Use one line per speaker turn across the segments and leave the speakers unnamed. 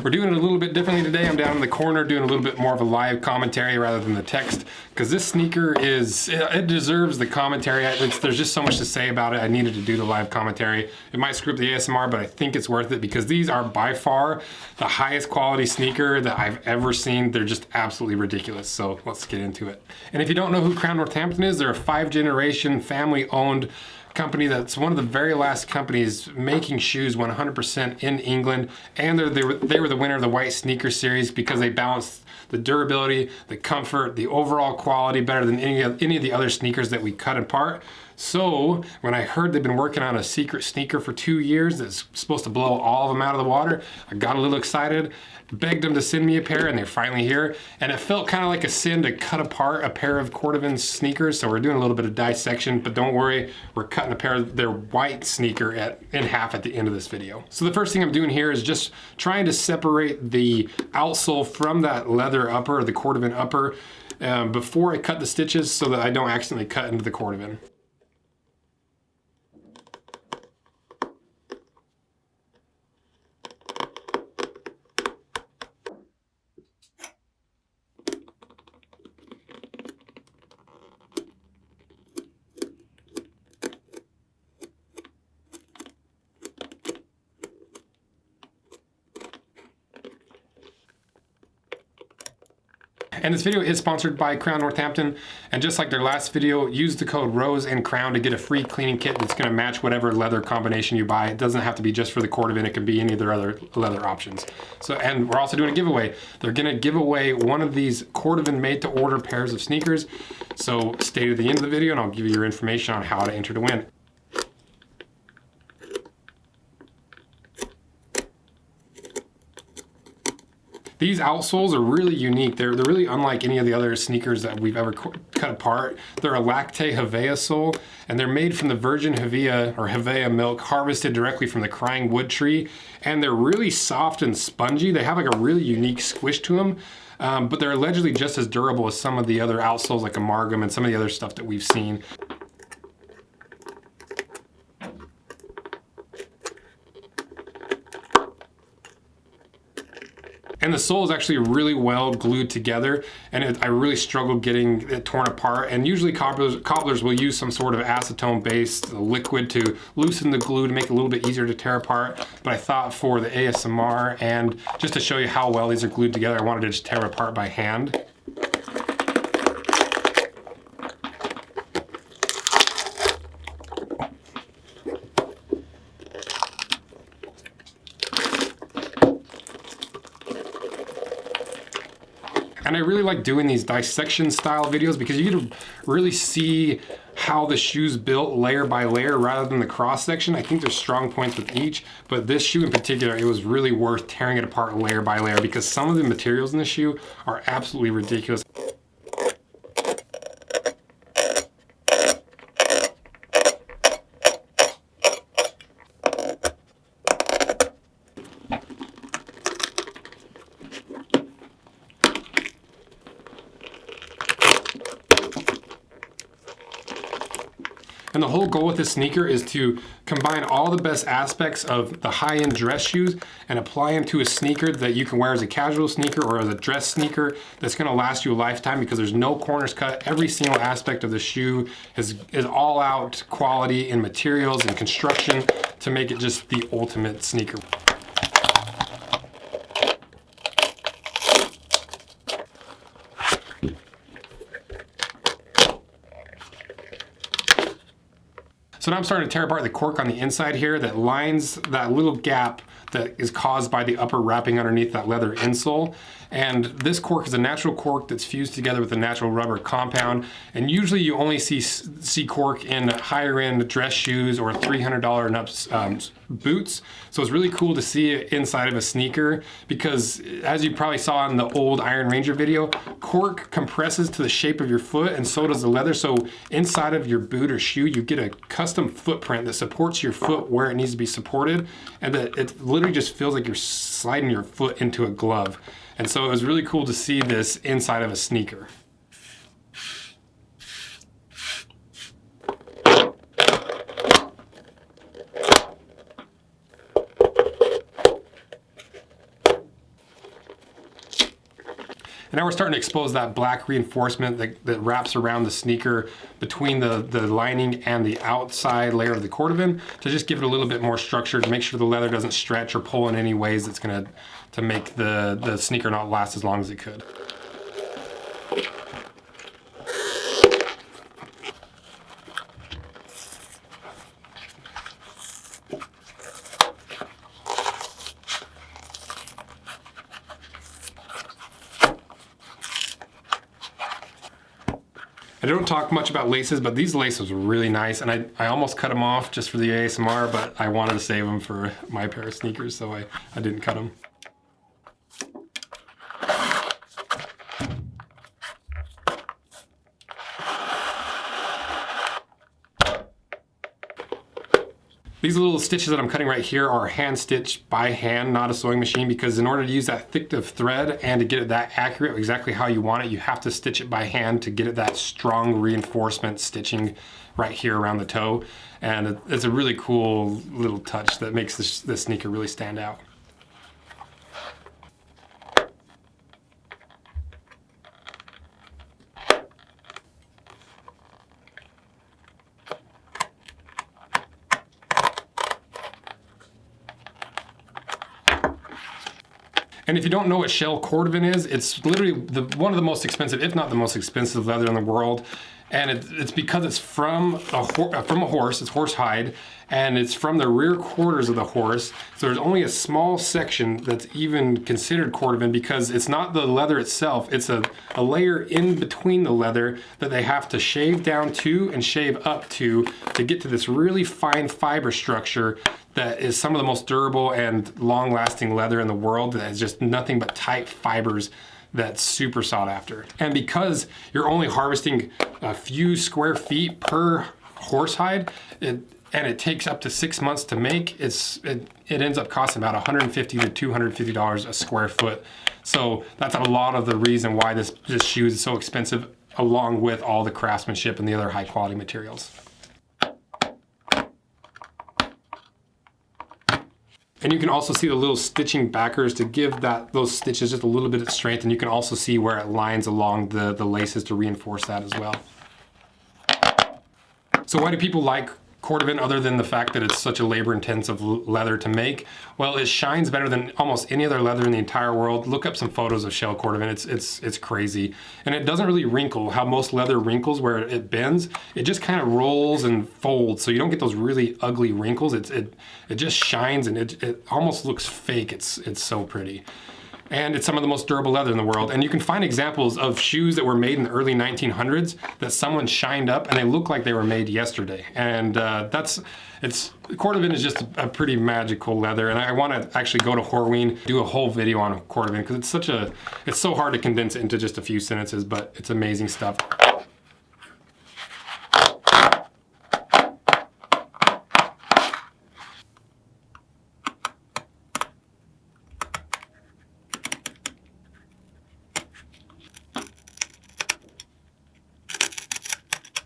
We're doing it a little bit differently today. I'm down in the corner doing a little bit more of a live commentary rather than the text, because this sneaker it deserves the commentary. There's just so much to say about it. I needed to do the live commentary. It might screw up the ASMR, but I think it's worth it because these are by far the highest quality sneaker that I've ever seen. They're just absolutely ridiculous. So let's get into it. And if you don't know who Crown Northampton is, they're a 5-generation family-owned company that's one of the very last companies making shoes 100% in England, and they were the winner of the White Sneaker Series because they balanced the durability, the comfort, the overall quality better than any of the other sneakers that we cut apart. So when I heard they've been working on a secret sneaker for 2 years that's supposed to blow all of them out of the water, I got a little excited, begged them to send me a pair, and they're finally here. And it felt kind of like a sin to cut apart a pair of Cordovan sneakers, so we're doing a little bit of dissection, but don't worry, we're cutting a pair of their white sneaker in half at the end of this video. So the first thing I'm doing here is just trying to separate the outsole from that leather upper, or the Cordovan upper, before I cut the stitches so that I don't accidentally cut into the Cordovan. And this video is sponsored by Crown Northampton, and just like their last video, use the code ROSEANDCROWN to get a free cleaning kit that's going to match whatever leather combination you buy. It doesn't have to be just for the Cordovan, it can be any of their other leather options. So, and we're also doing a giveaway. They're going to give away one of these Cordovan made-to-order pairs of sneakers. So stay to the end of the video and I'll give you your information on how to enter to win. These outsoles are really unique. They're really unlike any of the other sneakers that we've ever cut apart. They're a lactate Hevea sole, and they're made from the virgin Hevea or Hevea milk harvested directly from the crying wood tree. And they're really soft and spongy. They have like a really unique squish to them, but they're allegedly just as durable as some of the other outsoles like amalgam and some of the other stuff that we've seen. And the sole is actually really well glued together, and I really struggled getting it torn apart. And usually cobblers will use some sort of acetone-based liquid to loosen the glue to make it a little bit easier to tear apart. But I thought for the ASMR and just to show you how well these are glued together, I wanted to just tear it apart by hand. And I really like doing these dissection style videos because you get to really see how the shoe's built layer by layer rather than the cross section. I think there's strong points with each, but this shoe in particular, it was really worth tearing it apart layer by layer because some of the materials in the shoe are absolutely ridiculous. And the whole goal with this sneaker is to combine all the best aspects of the high-end dress shoes and apply them to a sneaker that you can wear as a casual sneaker or as a dress sneaker that's gonna last you a lifetime because there's no corners cut. Every single aspect of the shoe is all out quality in materials and construction to make it just the ultimate sneaker. So now I'm starting to tear apart the cork on the inside here that lines that little gap that is caused by the upper wrapping underneath that leather insole. And this cork is a natural cork that's fused together with a natural rubber compound. And usually you only see cork in higher end dress shoes or $300 and up boots. So it's really cool to see it inside of a sneaker because as you probably saw in the old Iron Ranger video, cork compresses to the shape of your foot and so does the leather. So inside of your boot or shoe, you get a custom footprint that supports your foot where it needs to be supported, and that it literally just feels like you're sliding your foot into a glove. And so it was really cool to see this inside of a sneaker. And now we're starting to expose that black reinforcement that wraps around the sneaker between the lining and the outside layer of the Cordovan to just give it a little bit more structure, to make sure the leather doesn't stretch or pull in any ways that's gonna to make the sneaker not last as long as it could. I don't talk much about laces, but these laces were really nice, and I almost cut them off just for the ASMR, but I wanted to save them for my pair of sneakers, so I didn't cut them. These little stitches that I'm cutting right here are hand stitched by hand, not a sewing machine, because in order to use that thick of thread and to get it that accurate, exactly how you want it, you have to stitch it by hand to get it that strong reinforcement stitching right here around the toe. And it's a really cool little touch that makes this sneaker really stand out. And if you don't know what shell Cordovan is, it's literally one of the most expensive, if not the most expensive leather in the world. And it's because it's from a horse, it's horse hide, and it's from the rear quarters of the horse. So there's only a small section that's even considered Cordovan because it's not the leather itself, it's a layer in between the leather that they have to shave down to and shave up to get to this really fine fiber structure that is some of the most durable and long-lasting leather in the world that has just nothing but tight fibers that's super sought after. And because you're only harvesting a few square feet per horsehide, and it takes up to 6 months to make, it ends up costing about $150 to $250 a square foot. So that's a lot of the reason why this shoe is so expensive, along with all the craftsmanship and the other high quality materials. And you can also see the little stitching backers to give those stitches just a little bit of strength, and you can also see where it lines along the laces to reinforce that as well. So why do people like Cordovan other than the fact that it's such a labor-intensive leather to make? Well, it shines better than almost any other leather in the entire world. Look up some photos of shell Cordovan. It's crazy. And it doesn't really wrinkle how most leather wrinkles where it bends. It just kind of rolls and folds, so you don't get those really ugly wrinkles. It just shines, and it almost looks fake. It's so pretty. And it's some of the most durable leather in the world. And you can find examples of shoes that were made in the early 1900s that someone shined up and they look like they were made yesterday. And Cordovan is just a pretty magical leather. And I want to actually go to Horween, do a whole video on Cordovan, because it's so hard to condense it into just a few sentences, but it's amazing stuff.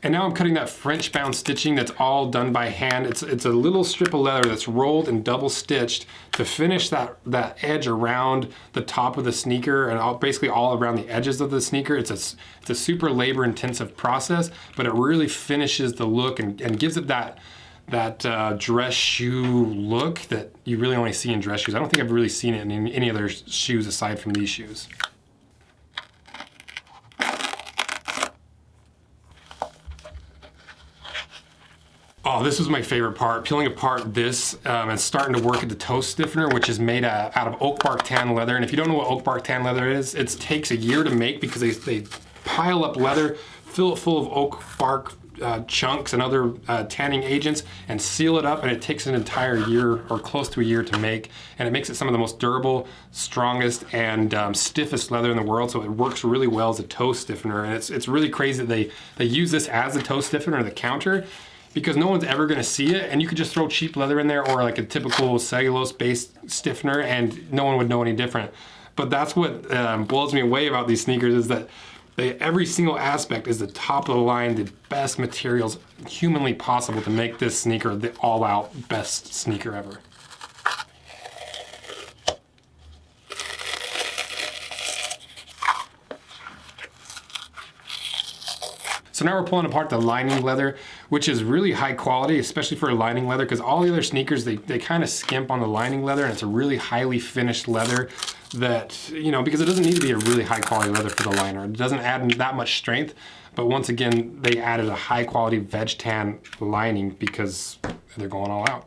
And now I'm cutting that French bound stitching that's all done by hand. It's a little strip of leather that's rolled and double stitched to finish that edge around the top of the sneaker and basically all around the edges of the sneaker. It's a super labor intensive process, but it really finishes the look and gives it that dress shoe look that you really only see in dress shoes. I don't think I've really seen it in any other shoes aside from these shoes. Oh, this was my favorite part, peeling apart this and starting to work at the toe stiffener, which is made out of oak bark tan leather. And if you don't know what oak bark tan leather is, it takes a year to make because they pile up leather, fill it full of oak bark chunks and other tanning agents and seal it up, and it takes an entire year or close to a year to make, and it makes it some of the most durable, strongest, and stiffest leather in the world. So it works really well as a toe stiffener, and it's really crazy that they use this as a toe stiffener on the counter, because no one's ever gonna see it, and you could just throw cheap leather in there or like a typical cellulose-based stiffener and no one would know any different. But that's what blows me away about these sneakers, is that every single aspect is the top of the line, the best materials humanly possible to make this sneaker the all-out best sneaker ever. So now we're pulling apart the lining leather, which is really high quality, especially for a lining leather, because all the other sneakers, they kind of skimp on the lining leather, and it's a really highly finished leather that, you know, because it doesn't need to be a really high quality leather for the liner. It doesn't add that much strength, but once again, they added a high quality veg tan lining because they're going all out.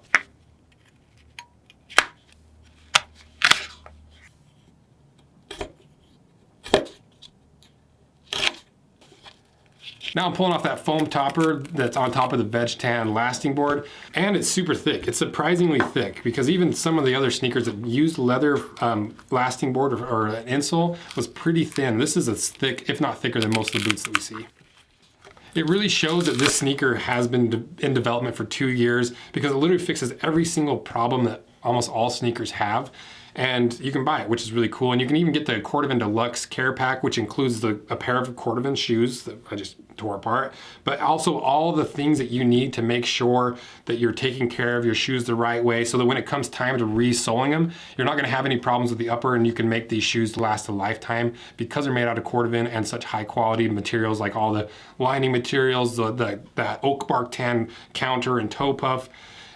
Now I'm pulling off that foam topper that's on top of the veg tan lasting board, and it's super thick. It's surprisingly thick because even some of the other sneakers that used leather lasting board or an insole was pretty thin. This is as thick, if not thicker, than most of the boots that we see. It really shows that this sneaker has been in development for 2 years because it literally fixes every single problem that almost all sneakers have. And you can buy it, which is really cool. And you can even get the Cordovan Deluxe Care Pack, which includes a pair of Cordovan shoes that I just tore apart, but also all the things that you need to make sure that you're taking care of your shoes the right way so that when it comes time to re-soling them, you're not gonna have any problems with the upper, and you can make these shoes last a lifetime because they're made out of Cordovan and such high quality materials like all the lining materials, that oak bark tan counter and toe puff.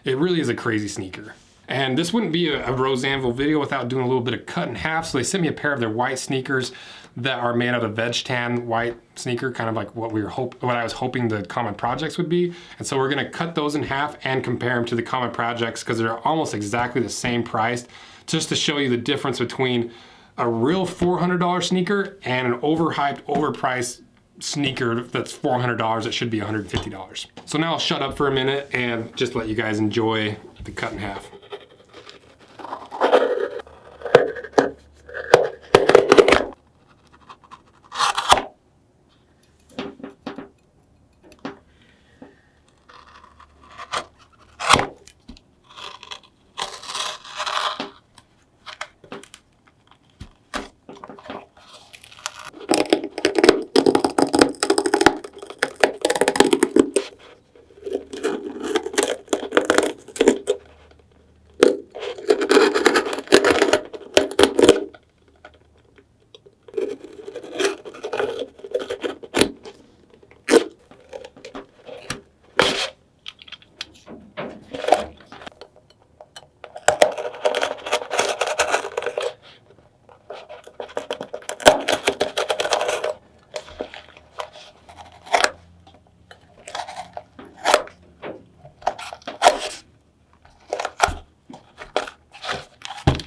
It really is a crazy sneaker. And this wouldn't be a Rose Anvil video without doing a little bit of cut in half. So they sent me a pair of their white sneakers that are made out of veg tan white sneaker, kind of like what I was hoping the Common Projects would be. And so we're gonna cut those in half and compare them to the Common Projects because they're almost exactly the same price, just to show you the difference between a real $400 sneaker and an overhyped, overpriced sneaker that's $400 that should be $150. So now I'll shut up for a minute and just let you guys enjoy the cut in half.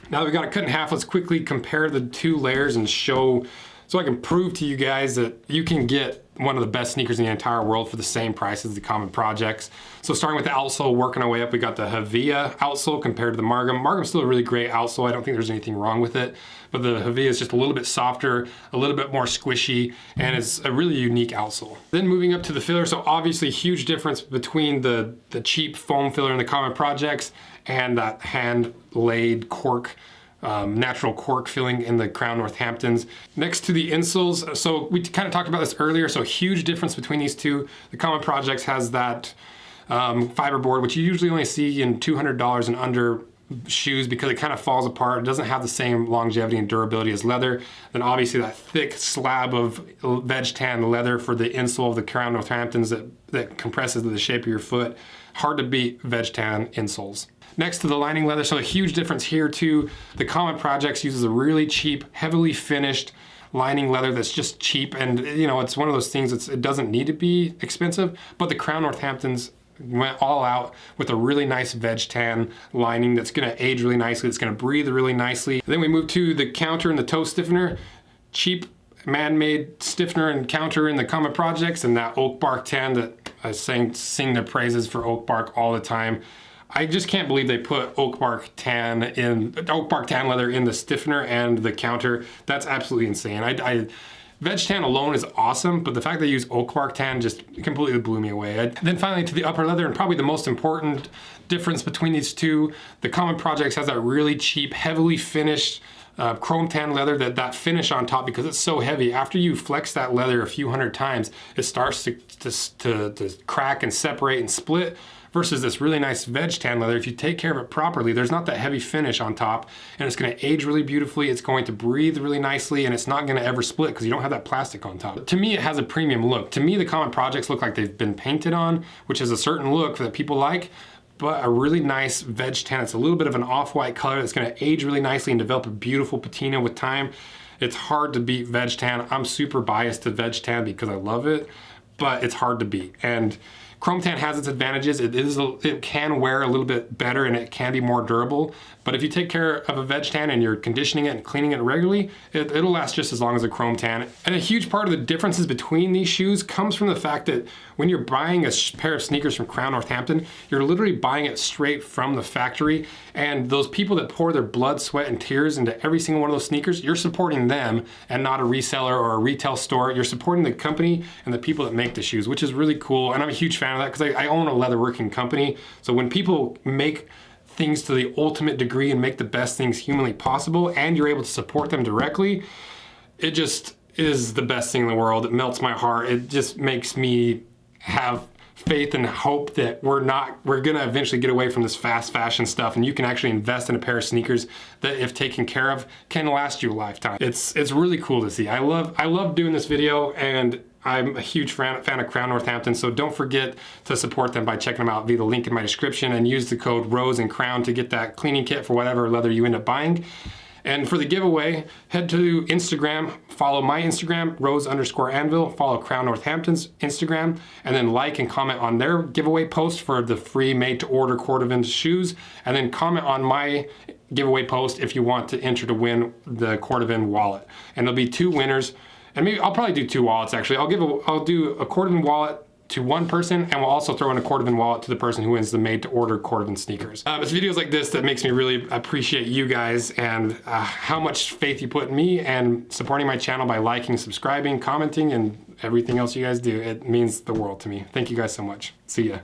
Now that we got it cut in half, let's quickly compare the two layers and show, so I can prove to you guys that you can get one of the best sneakers in the entire world for the same price as the Common Projects. So starting with the outsole, working our way up, we got the Havia outsole compared to the Margam. Margam's still a really great outsole. I don't think there's anything wrong with it, but the Havia is just a little bit softer, a little bit more squishy, and it's a really unique outsole. Then moving up to the filler, so obviously huge difference between the cheap foam filler in the Common Projects and that hand-laid cork, natural cork filling in the Crown Northamptons. Next to the insoles, so we kind of talked about this earlier, so huge difference between these two. The Common Projects has that fiberboard, which you usually only see in $200 and under shoes because it kind of falls apart. It doesn't have the same longevity and durability as leather. Then obviously that thick slab of veg tan leather for the insole of the Crown Northamptons that compresses to the shape of your foot. Hard to beat veg tan insoles. Next to the lining leather, so a huge difference here too. The Common Projects uses a really cheap, heavily finished lining leather that's just cheap, and you know, it's one of those things it doesn't need to be expensive, but the Crown Northamptons went all out with a really nice veg tan lining that's gonna age really nicely, it's gonna breathe really nicely. And then we move to the counter and the toe stiffener. Cheap man-made stiffener and counter in the Common Projects, and that oak bark tan that I sing their praises for oak bark all the time. I just can't believe they put oak bark tan leather in the stiffener and the counter. That's absolutely insane. Veg tan alone is awesome, but the fact they use oak bark tan just completely blew me away. Then finally to the upper leather, and probably the most important difference between these two, the Common Projects has that really cheap, heavily finished chrome tan leather, that finish on top, because it's so heavy. After you flex that leather a few hundred times, it starts to crack and separate and split. versus this really nice veg tan leather. If you take care of it properly, there's not that heavy finish on top, and it's gonna age really beautifully, it's going to breathe really nicely, and it's not gonna ever split because you don't have that plastic on top. To me, it has a premium look. To me, the Common Projects look like they've been painted on, which is a certain look that people like, but a really nice veg tan. It's a little bit of an off-white color that's gonna age really nicely and develop a beautiful patina with time. It's hard to beat veg tan. I'm super biased to veg tan because I love it, but it's hard to beat. And chrome tan has its advantages. It can wear a little bit better and it can be more durable. But if you take care of a veg tan and you're conditioning it and cleaning it regularly, it'll last just as long as a chrome tan. And a huge part of the differences between these shoes comes from the fact that when you're buying a pair of sneakers from Crown Northampton, you're literally buying it straight from the factory. And those people that pour their blood, sweat, and tears into every single one of those sneakers, you're supporting them and not a reseller or a retail store. You're supporting the company and the people that make the shoes, which is really cool. And I'm a huge fan of that because I own a leatherworking company. So when people make things to the ultimate degree and make the best things humanly possible, and you're able to support them directly, it just is the best thing in the world. It melts my heart. It just makes me have faith and hope that we're gonna eventually get away from this fast fashion stuff, and you can actually invest in a pair of sneakers that, if taken care of, can last you a lifetime. It's really cool to see. I love doing this video, and I'm a huge fan of Crown Northampton, so don't forget to support them by checking them out via the link in my description, and use the code ROSEANDCROWN to get that cleaning kit for whatever leather you end up buying. And for the giveaway, head to Instagram, follow my Instagram, Rose_Anvil, follow Crown Northampton's Instagram, and then like and comment on their giveaway post for the free made-to-order Cordovan shoes, and then comment on my giveaway post if you want to enter to win the Cordovan wallet. And there'll be 2 winners. And maybe I'll probably do 2 wallets actually. I'll do a Cordovan wallet to one person, and we'll also throw in a Cordovan wallet to the person who wins the made-to-order Cordovan sneakers. It's videos like this that makes me really appreciate you guys and how much faith you put in me, and supporting my channel by liking, subscribing, commenting, and everything else you guys do. It means the world to me. Thank you guys so much. See ya.